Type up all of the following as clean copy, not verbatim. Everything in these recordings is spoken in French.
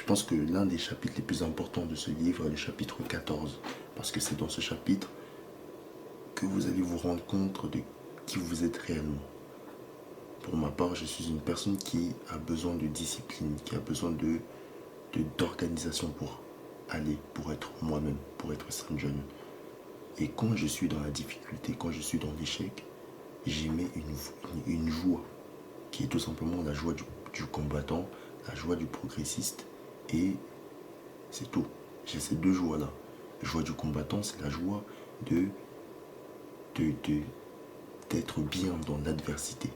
pense que l'un des chapitres les plus importants de ce livre est le chapitre 14, parce que c'est dans ce chapitre que vous allez vous rendre compte de qui vous êtes réellement. Pour ma part, je suis une personne qui a besoin de discipline, qui a besoin d'organisation pour être moi-même, pour être Saint John. Et quand je suis dans la difficulté, quand je suis dans l'échec, j'y mets une joie, qui est tout simplement la joie du combattant, la joie du progressiste, et c'est tout. J'ai ces deux joies-là. La joie du combattant, c'est la joie d'être bien dans l'adversité.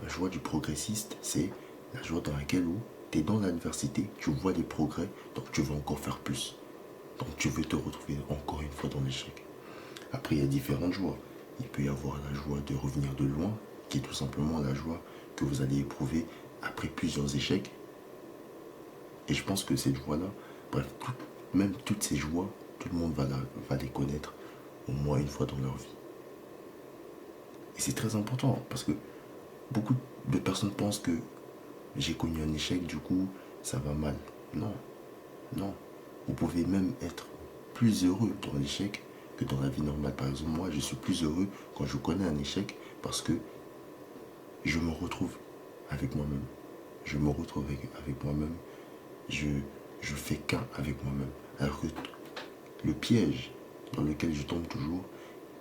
La joie du progressiste, c'est la joie dans laquelle tu es dans l'adversité, tu vois des progrès, donc tu veux encore faire plus. Donc tu veux te retrouver encore une fois dans l'échec. Après, il y a différentes joies. Il peut y avoir la joie de revenir de loin, qui est tout simplement la joie que vous allez éprouver après plusieurs échecs. Et je pense que cette joie-là, bref, même toutes ces joies, tout le monde va les connaître au moins une fois dans leur vie. Et c'est très important, parce que beaucoup de personnes pensent que j'ai connu un échec, du coup, ça va mal. Non, non. Vous pouvez même être plus heureux dans l'échec que dans la vie normale. Par exemple, moi, je suis plus heureux quand je connais un échec parce que je me retrouve avec moi-même. Je me retrouve avec moi-même. Je fais qu'un avec moi-même. Alors que le piège dans lequel je tombe toujours,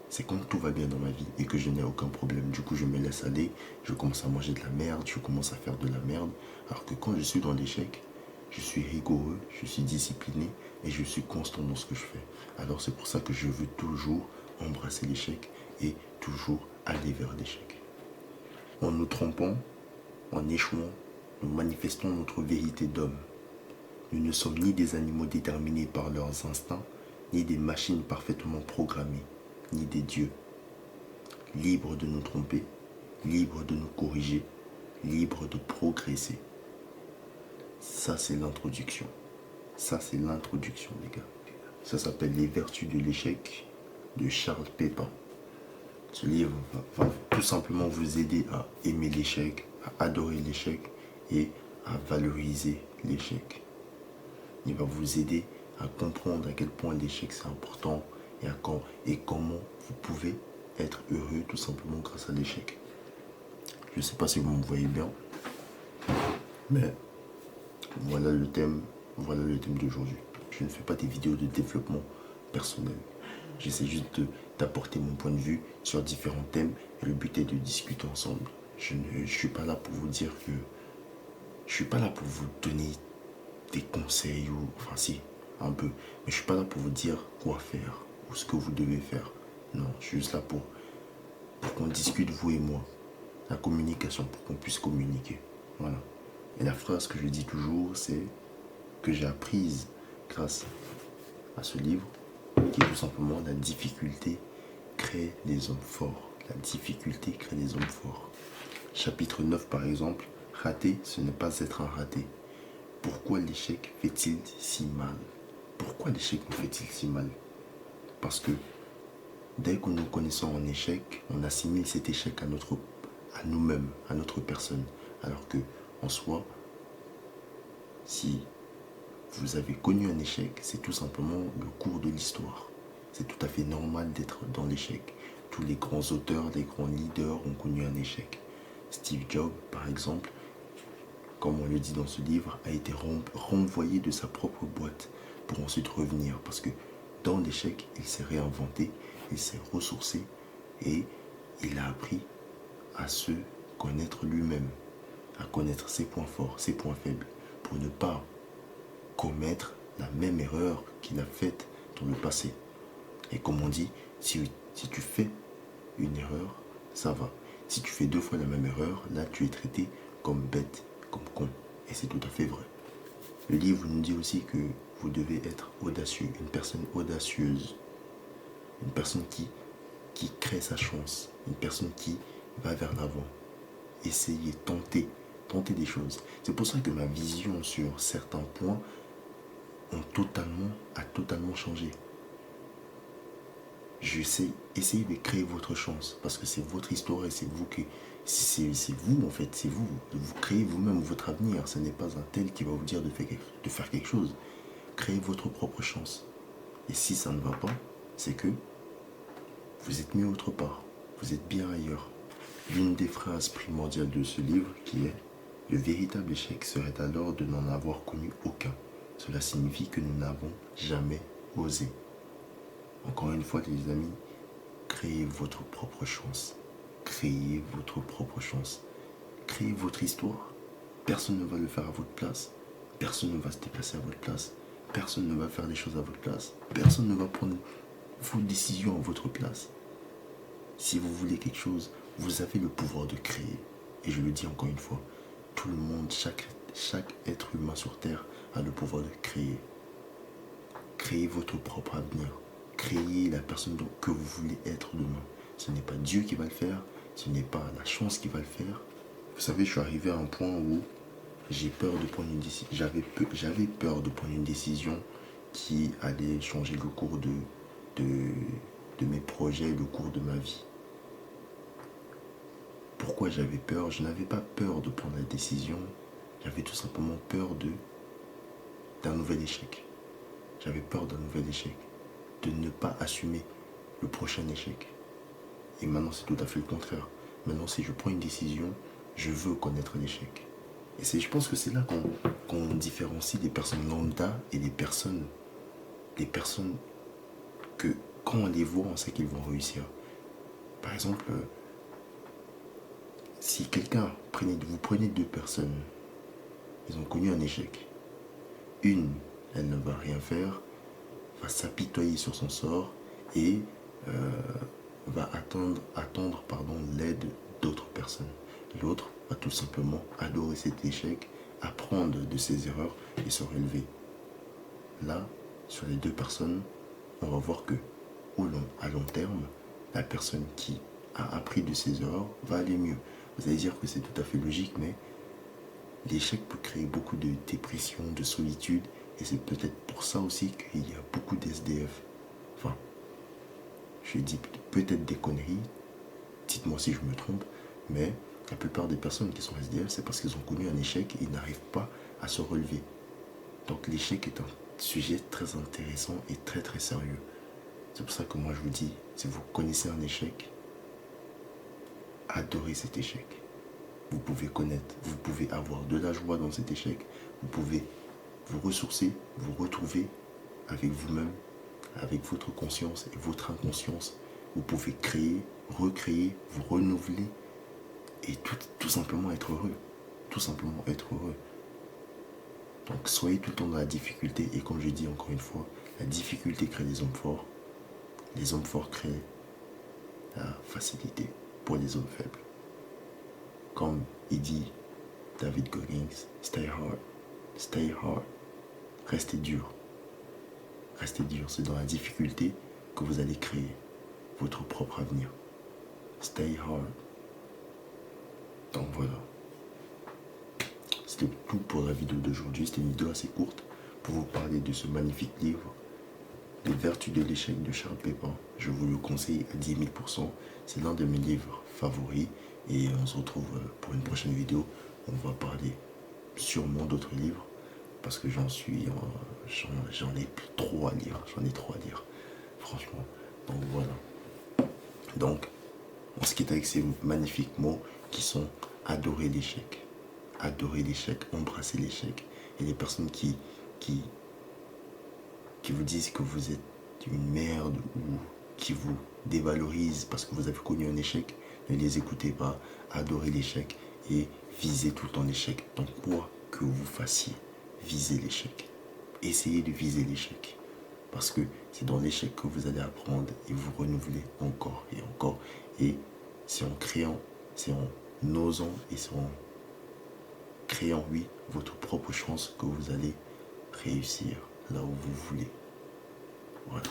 c'est quand tout va bien dans ma vie et que je n'ai aucun problème. Du coup, je me laisse aller, je commence à manger de la merde, je commence à faire de la merde. Alors que quand je suis dans l'échec, je suis rigoureux, je suis discipliné et je suis constant dans ce que je fais. Alors c'est pour ça que je veux toujours embrasser l'échec et toujours aller vers l'échec. En nous trompant, en échouant, nous manifestons notre vérité d'homme. Nous ne sommes ni des animaux déterminés par leurs instincts, ni des machines parfaitement programmées, ni des dieux. Libres de nous tromper, libres de nous corriger, libres de progresser. Ça, c'est l'introduction. Ça, c'est l'introduction, les gars. Ça s'appelle Les Vertus de l'échec de Charles Pépin. Ce livre va tout simplement vous aider à aimer l'échec, à adorer l'échec et à valoriser l'échec. Il va vous aider à comprendre à quel point l'échec c'est important et comment vous pouvez être heureux tout simplement grâce à l'échec. Je ne sais pas si vous me voyez bien, mais voilà le thème d'aujourd'hui. Je ne fais pas des vidéos de développement personnel. J'essaie juste d'apporter mon point de vue sur différents thèmes et le but est de discuter ensemble. Je ne suis pas là pour vous dire que... Je suis pas là pour vous donner des conseils ou... Enfin si, un peu. Mais je suis pas là pour vous dire quoi faire ou ce que vous devez faire. Non, je suis juste là pour qu'on discute, vous et moi. La communication, pour qu'on puisse communiquer. Voilà. Et la phrase que je dis toujours, c'est que j'ai apprise grâce à ce livre, qui est tout simplement la difficulté crée des hommes forts. La difficulté crée des hommes forts. Chapitre 9 par exemple, rater, ce n'est pas être un raté. Pourquoi l'échec fait-il si mal? Pourquoi l'échec nous fait-il si mal? Parce que dès que nous connaissons un échec, on assimile cet échec à nous-mêmes, à notre personne. Alors que, en soi, si vous avez connu un échec, c'est tout simplement le cours de l'histoire. C'est tout à fait normal d'être dans l'échec. Tous les grands auteurs, les grands leaders ont connu un échec. Steve Jobs, par exemple, comme on le dit dans ce livre, a été renvoyé de sa propre boîte pour ensuite revenir. Parce que dans l'échec, il s'est réinventé, il s'est ressourcé et il a appris à se connaître lui-même, à connaître ses points forts, ses points faibles, pour ne pas commettre la même erreur qu'il a faite dans le passé. Et comme on dit, si tu fais une erreur, ça va. Si tu fais 2 fois la même erreur, là tu es traité comme bête, comme con. Et c'est tout à fait vrai. Le livre nous dit aussi que vous devez être audacieux, une personne audacieuse, une personne qui crée sa chance, une personne qui va vers l'avant. Essayez, tentez des choses. C'est pour ça que ma vision sur certains points a totalement changé. Essayez de créer votre chance, parce que c'est votre histoire et c'est vous C'est vous, en fait, c'est vous. Vous créez vous-même votre avenir. Ce n'est pas un tel qui va vous dire de faire quelque chose. Créez votre propre chance. Et si ça ne va pas, c'est que vous êtes mieux autre part. Vous êtes bien ailleurs. L'une des phrases primordiales de ce livre qui est: le véritable échec serait alors de n'en avoir connu aucun. Cela signifie que nous n'avons jamais osé. Encore une fois, les amis, créez votre propre chance. Créez votre propre chance. Créez votre histoire. Personne ne va le faire à votre place. Personne ne va se déplacer à votre place. Personne ne va faire des choses à votre place. Personne ne va prendre vos décisions à votre place. Si vous voulez quelque chose, vous avez le pouvoir de créer. Et je le dis encore une fois, tout le monde, chaque être humain sur Terre a le pouvoir de créer. Créez votre propre avenir. Créez la personne que vous voulez être demain. Ce n'est pas Dieu qui va le faire, ce n'est pas la chance qui va le faire. Vous savez, je suis arrivé à un point où j'ai peur de prendre une décision. J'avais peur de prendre une décision qui allait changer le cours de mes projets, le cours de ma vie. Pourquoi j'avais peur? Je n'avais pas peur de prendre la décision. J'avais tout simplement peur d'un nouvel échec. J'avais peur d'un nouvel échec. De ne pas assumer le prochain échec. Et maintenant, c'est tout à fait le contraire. Maintenant, si je prends une décision, je veux connaître l'échec. Et je pense que c'est là qu'on différencie des personnes lambda et des personnes que, quand on les voit, on sait qu'ils vont réussir. Par exemple, si vous prenez deux personnes, ils ont connu un échec. Une, elle ne va rien faire, va s'apitoyer sur son sort et va attendre l'aide d'autres personnes. L'autre va tout simplement adorer cet échec, apprendre de ses erreurs et se relever. Là, sur les deux personnes, on va voir que à long terme, la personne qui a appris de ses erreurs va aller mieux. Vous allez dire que c'est tout à fait logique, mais l'échec peut créer beaucoup de dépression, de solitude, et c'est peut-être pour ça aussi qu'il y a beaucoup d'SDF. Enfin, je dis peut-être des conneries, dites-moi si je me trompe, mais la plupart des personnes qui sont SDF, c'est parce qu'ils ont connu un échec et ils n'arrivent pas à se relever. Donc l'échec est un sujet très intéressant et très très sérieux. C'est pour ça que moi je vous dis, si vous connaissez un échec, adorez cet échec. Vous pouvez avoir de la joie dans cet échec, vous pouvez vous ressourcer, vous retrouver avec vous-même, avec votre conscience et votre inconscience. Vous pouvez créer, recréer, vous renouveler et tout simplement être heureux. Tout simplement être heureux. Donc soyez tout le temps dans la difficulté et comme je dis encore une fois, la difficulté crée des hommes forts. Les hommes forts créent la facilité pour les hommes faibles. Comme il dit David Goggins, stay hard, restez dur. Restez dur, c'est dans la difficulté que vous allez créer votre propre avenir. Stay hard. Donc voilà. C'était tout pour la vidéo d'aujourd'hui. C'était une vidéo assez courte pour vous parler de ce magnifique livre, Les Vertus de l'échec de Charles Pépin. Je vous le conseille à 10 000%. C'est l'un de mes livres favoris. Et on se retrouve pour une prochaine vidéo. On va parler sûrement d'autres livres. Parce que j'en ai plus trop à lire. J'en ai trop à lire. Franchement. Donc voilà. Donc, on se quitte avec ces magnifiques mots qui sont adorer l'échec. Adorer l'échec, embrasser l'échec. Et les personnes qui vous disent que vous êtes une merde ou qui vous dévalorisent parce que vous avez connu un échec, ne les écoutez pas. Adorez l'échec et visez tout le temps l'échec. Donc quoi que vous fassiez, visez l'échec. Essayez de viser l'échec. Parce que c'est dans l'échec que vous allez apprendre et vous renouveler encore et encore. Et c'est en créant, c'est en osant et c'est en créant, oui, votre propre chance que vous allez réussir là où vous voulez. Voilà.